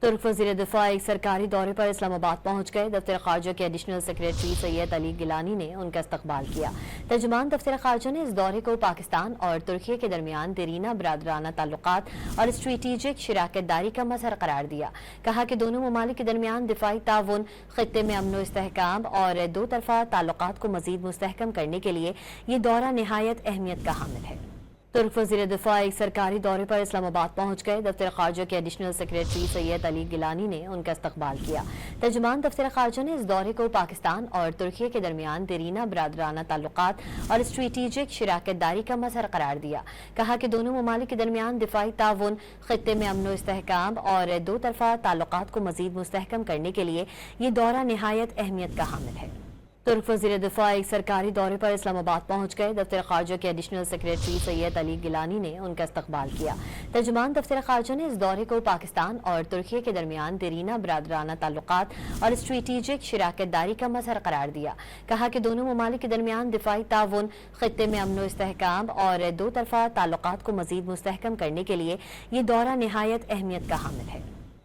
तुर्क वज़ीर दिफा एक सरकारी दौरे पर इस्लामाबाद पहुंच गए। दफ्तर ख़ारजा के एडिशनल सेक्रेटरी सैयद अली गिलानी ने उनका इस्तकबाल किया। तर्जुमान दफ्तर ख़ारजा ने इस दौरे को पाकिस्तान और तुर्की के दरमियान देरीना बरादराना ताल्लुकात और स्ट्रेटेजिक शराकत दारी का मजहर करार दिया। कहा कि दोनों ममालिक के दरमियान दिफाई ताउन, खित्ते में अमन व इस्तेहकाम और दो तरफा ताल्लुकात को मज़ीद मुस्तहकम करने के लिए ये दौरा निहायत अहमियत का हामिल है। तुर्क वज़ीर दिफा एक सरकारी दौरे पर इस्लामाबाद पहुंच गए। दफ्तर ख़ारजा के एडिशनल सेक्रेटरी सैयद अली गिलानी ने उनका इस्तकबाल किया। तर्जुमान दफ्तर ख़ारजा ने इस दौरे को पाकिस्तान और तुर्की के दरमियान देरीना बरादराना ताल्लुकात और स्ट्रेटेजिक शराकत दारी का मजहर करार दिया। कहा कि दोनों ममालिक के दरमियान दिफाई ताउन, खित्ते में अमन व इस्तेहकाम और दो तरफा ताल्लुकात को मज़ीद मुस्तहकम करने के लिए ये दौरा निहायत अहमियत का हामिल है। तुर्क वज़ीर दिफा एक सरकारी दौरे पर इस्लामाबाद पहुंच गए। दफ्तर ख़ारजा के एडिशनल सेक्रेटरी सैयद अली गिलानी ने उनका इस्तकबाल किया। तर्जुमान दफ्तर ख़ारजा ने इस दौरे को पाकिस्तान और तुर्की के दरमियान देरीना बरादराना ताल्लुकात और स्ट्रेटेजिक शराकत दारी का मजहर करार दिया। कहा कि दोनों ममालिक के दरमियान दिफाई ताउन, खित्ते में अमन व इस्तेहकाम और दो तरफा ताल्लुकात को मज़ीद मुस्तहकम करने के लिए ये दौरा निहायत अहमियत का हामिल है।